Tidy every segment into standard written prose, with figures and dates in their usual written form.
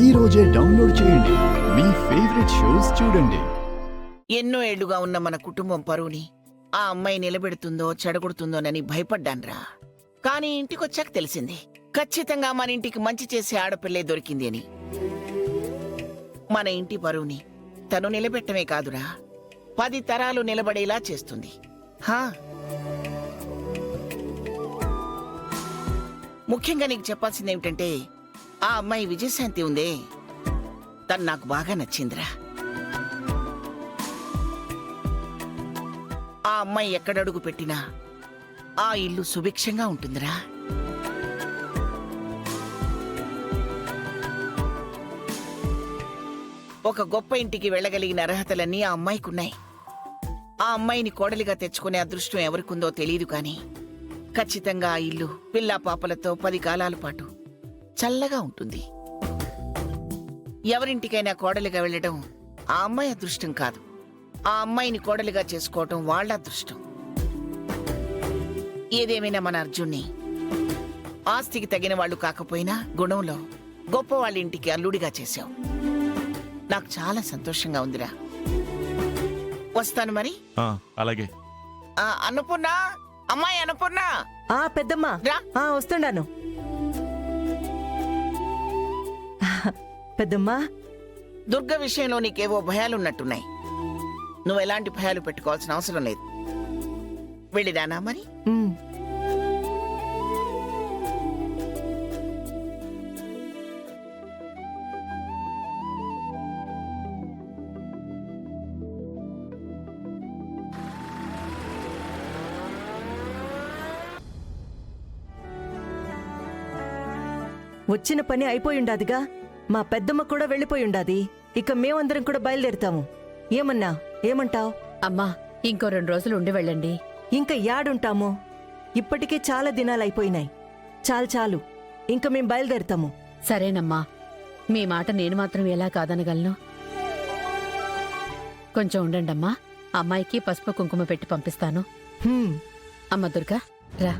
ఈ రోజే డౌన్లోడ్ చేయండి. మీ ఫేవరెట్ షోస్ చూడండి. ఎన్నో ఏళ్లుగా ఉన్న మన కుటుంబం పరువుని ఆ అమ్మాయి నిలబెడుతుందో చెడగొడుతుందోనని భయపడ్డాన్రా. కానీ ఇంటికొచ్చాక తెలిసింది, ఖచ్చితంగా మన ఇంటికి మంచి చేసే ఆడపిల్లే దొరికింది అని. మన ఇంటి పరువుని తను నిలబెట్టమే కాదురా, 10 తరాలు నిలబడేలా చేస్తుంది. హా, ముఖ్యంగా నీకు చెప్పాల్సింది ఏమిటంటే, ఆ అమ్మాయి విజయశాంతి ఉందే, తను నాకు బాగా నచ్చిందిరా. ఆ అమ్మాయి ఎక్కడడుగు పెట్టినా ఆ ఇల్లు సుభిక్షంగా ఉంటుందిరా. ఒక గొప్ప ఇంటికి వెళ్ళగలిగిన అర్హతలన్నీ ఆ అమ్మాయికున్నాయి. ఆ అమ్మాయిని కోడలిగా తెచ్చుకునే అదృష్టం ఎవరికుందో తెలియదు, కానీ ఖచ్చితంగా ఆ ఇల్లు పిల్లా పాపలతో 10 కాలాల పాటు చల్లగా ఉంటుంది. ఎవరింటికైనా కోడలిగా వెళ్ళడం ఆ అమ్మాయి అదృష్టం కాదు, ఆ అమ్మాయిని కోడలిగా చేసుకోవటం వాళ్ళ అదృష్టం. ఏదేమైనా మన అర్జున్ని ఆస్తికి తగిన వాళ్ళు కాకపోయినా గుణంలో గొప్ప వాళ్ళ ఇంటికి అల్లుడిగా చేశావు. నాకు చాలా సంతోషంగా ఉందిరా. వస్తాను మరి. అలాగే. అన్నపూర్ణ, అమ్మాయి అన్నపూర్ణ. పెద్దమ్మా వస్తున్నాను. పెద్దమ్మా, దుర్గ విషయంలో నీకేవో భయాలున్నట్టున్నాయి. నువ్వు ఎలాంటి భయాలు పెట్టుకోవాల్సిన అవసరం లేదు. వెళ్ళిరానా మరి. వచ్చిన పని అయిపోయిండాదిగా. మా పెద్దమ్మ కూడా వెళ్ళిపోయిండాది. ఇక మేమందరం కూడా బయలుదేరుతాము. ఏమంటావ్? అమ్మా, ఇంకో 2 రోజులు ఉండి వెళ్ళండి. ఇంకా యాడుంటాము? ఇప్పటికే చాలా దినాలైపోయినాయి. చాలు, ఇంక మేం బయలుదేరుతాము. సరేనమ్మా, మీ మాట నేను మాత్రం ఎలా కాదనగలను? కొంచెం ఉండండమ్మా, అమ్మాయికి పసుపు కుంకుమ పెట్టి పంపిస్తాను. అమ్మ దుర్గా, రా.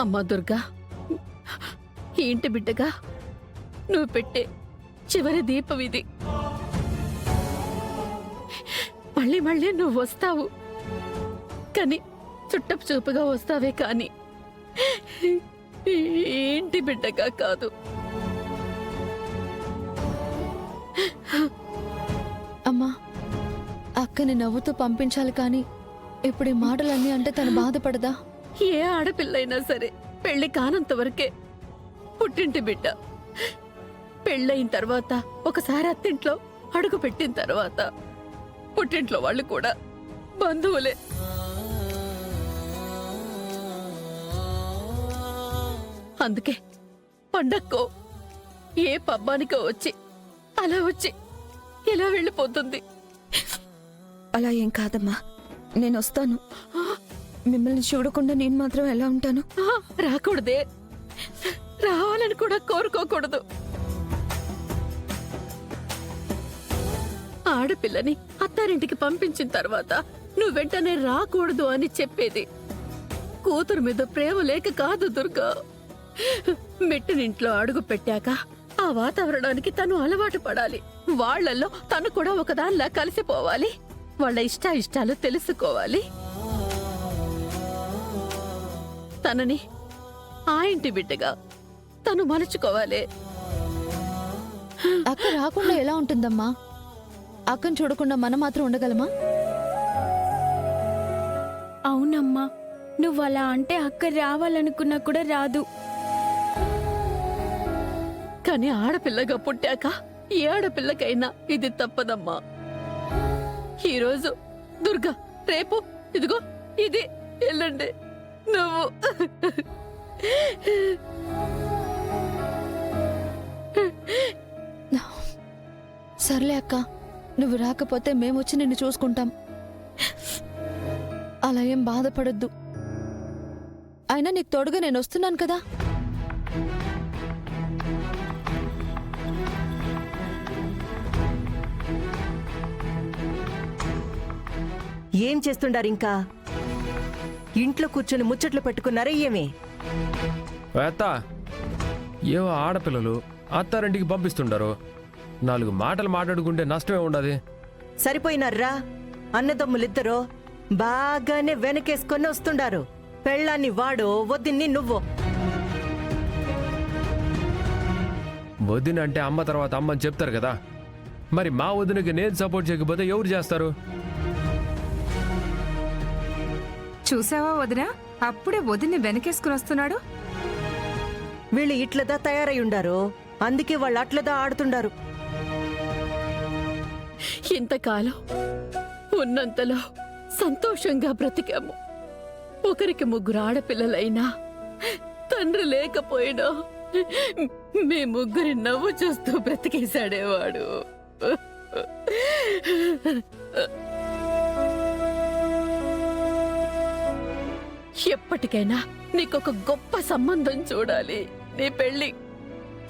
అమ్మా దుర్గా, ఈ ఇంటి బిడ్డగా నువ్వు పెట్టే చివరి దీపం ఇది. మళ్ళీ నువ్వు వస్తావు, కానీ చుట్టపు చూపుగా వస్తావే, కానీ ఈ ఇంటి బిడ్డగా కాదు. అమ్మా, అక్కని నవ్వుతూ పంపించాలి, కానీ ఇప్పుడు ఈ మాటలన్నీ అంటే తను బాధపడదా? ఏ ఆడపిల్లైనా సరే పెళ్లి కానంత వరకే పుట్టింటి బిడ్డ. పెళ్ళయిన తర్వాత ఒకసారి అత్తింట్లో అడుగు పెట్టిన తర్వాత పుట్టింట్లో వాళ్ళు కూడా బంధువులే. అందుకే పండక్కో ఏ పబ్బానికో వచ్చి అలా వచ్చి ఇలా వెళ్ళిపోతుంది. అలా ఏం కాదమ్మా, నేను వస్తాను. మిమ్మల్ని చూడకుండా నేను మాత్రం ఎలా ఉంటాను? రాకూడదే, రావాలని కూడా కోరుకోకూడదు. ఆడపిల్లని అత్తారింటికి పంపించిన తర్వాత నువ్వు వెంటనే రాకూడదు అని చెప్పేది కూతురు మీద ప్రేమ లేక కాదు దుర్గా. మెట్టినింట్లో అడుగు పెట్టాక ఆ వాతావరణానికి తను అలవాటు పడాలి. వాళ్లల్లో తను కూడా ఒకదానిలా కలిసిపోవాలి. వాళ్ళ ఇష్టాలు తెలుసుకోవాలి. తనని ఆ ఇంటి బిడ్డగా తను మలుచుకోవాలి. అక్క రాకుండా ఎలా ఉంటుందమ్మా? అక్కను చూడకుండా మనం మాత్రం ఉండగలమా? అవునమ్మా, నువ్వు అలా అంటే అక్క రావాలనుకున్నా కూడా రాదు. కానీ ఆడపిల్లగా పుట్టాక ఏ ఆడపిల్లకైనా ఇది తప్పదమ్మా. ఈరోజు దుర్గా, రేపు ఇదిగో ఇది, ఎల్లుండి నువ్వు. సర్లే అక్క, నువ్వు రాకపోతే మేమొచ్చి నిన్ను చూసుకుంటాం. అలా ఏం బాధపడొద్దు. అయినా నీకు తోడుగా నేను వస్తున్నాను కదా. ఏం చేస్తుండారు ఇంకా? ఇంట్లో కూర్చొని ముచ్చట్లు పెట్టుకున్నారా ఏమే? అత్త, ఏవో ఆడపిల్లలు అత్తారింటికి పంపిస్తుండారు. 4 మాటలు మాట్లాడుకుంటే నష్టమే ఉండదు. సరిపోయినారా? అన్నదమ్ములిద్దరూ బాగానే వెనకేసుకొని వస్తుండారు. పెళ్ళాన్ని వాడు, వద్దిన్ని నువ్వు. వదిన అంటే అమ్మ తర్వాత అమ్మని చెప్తారు కదా. మరి మా వదినకి నేను సపోర్ట్ చేయకపోతే ఎవరు చేస్తారు? చూసావా వదినా, అప్పుడే వదిన్ని వెనకేసుకుని వస్తున్నాడు. వీళ్ళు ఇట్లదా తయారై ఉండారు, అందుకే వాళ్ళు అట్లదా ఆడుతుండారు. ఇంతకాలం ఉన్నంతలో సంతోషంగా బ్రతికాము. ఒకరికి 3 ఆడపిల్లలైనా తండ్రి లేకపోయినా మీ 3 నవ్వు చూస్తూ బ్రతికేశాడేవాడు. ఎప్పటికైనా నీకొక గొప్ప సంబంధం చూడాలి. నీ పెళ్లి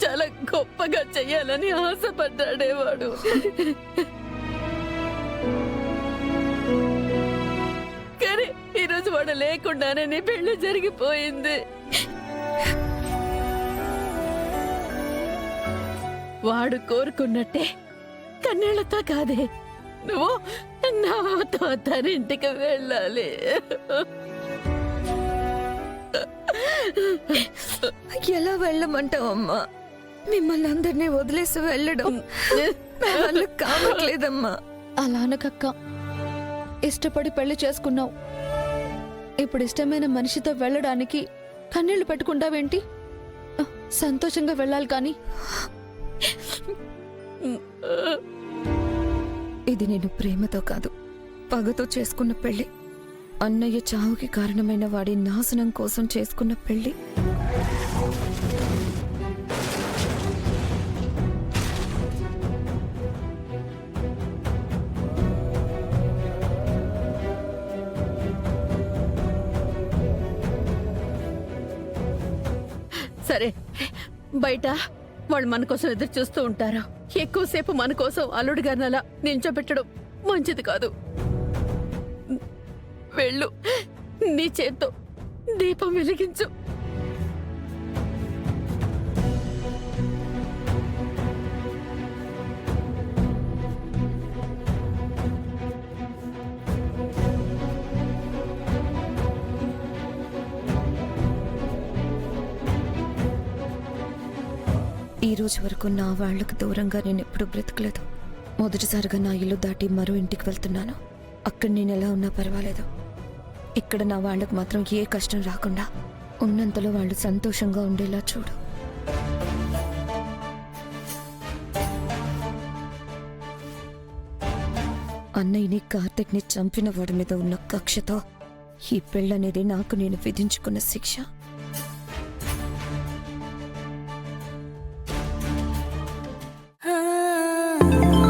చాలా గొప్పగా చెయ్యాలని ఆశపడ్డాడేవాడు. కానీ ఈరోజు వాడు లేకుండానే నీ పెళ్లి జరిగిపోయింది. వాడు కోరుకున్నట్టే కన్నీళ్లతో కాదే, నువ్వు నాతో తనింటికి వెళ్ళాలి. ఎలా వెళ్ళమంటావమ్మా? మిమ్మల్ని అందరినీ వదిలేసి వెళ్ళడం నా వల్ల కావట్లేదమ్మా. అలా అనకక్క, ఇష్టపడి పెళ్లి చేసుకున్నావు. ఇప్పుడు ఇష్టమైన మనిషితో వెళ్ళడానికి కన్నీళ్లు పెట్టుకుంటావేంటి? సంతోషంగా వెళ్ళాలి కానీ. ఇది నేను ప్రేమతో కాదు, పగతో చేసుకున్న పెళ్లి. అన్నయ్య చావుకి కారణమైన వాడి నాశనం కోసం చేసుకున్న పెళ్లి. సరే, బయట వాళ్ళు మన కోసం ఎదురు చూస్తూ ఉంటారు. ఎక్కువసేపు మన కోసం అల్లుడు గారిని అలా నించోబెట్టడం మంచిది కాదు. వెళ్ళు, నీ చేత్తో దీపం వెలిగించు. ఈ రోజు వరకు నా వాళ్లకు దూరంగా నేను ఎప్పుడూ బ్రతకలేదు. మొదటిసారిగా నా ఇల్లు దాటి మరో ఇంటికి వెళ్తున్నాను. అక్కడ నేను ఎలా ఉన్నా పర్వాలేదు. ఇక్కడ నా వాళ్లకు మాత్రం ఏ కష్టం రాకుండా ఉన్నంతలో వాళ్ళు సంతోషంగా ఉండేలా చూడు. అన్నయ్యని, కార్తిక్ని చంపిన వాడి మీద ఉన్న కక్షతో ఈ పెళ్ళనేది నాకు నేను విధించుకున్న శిక్ష. ఆ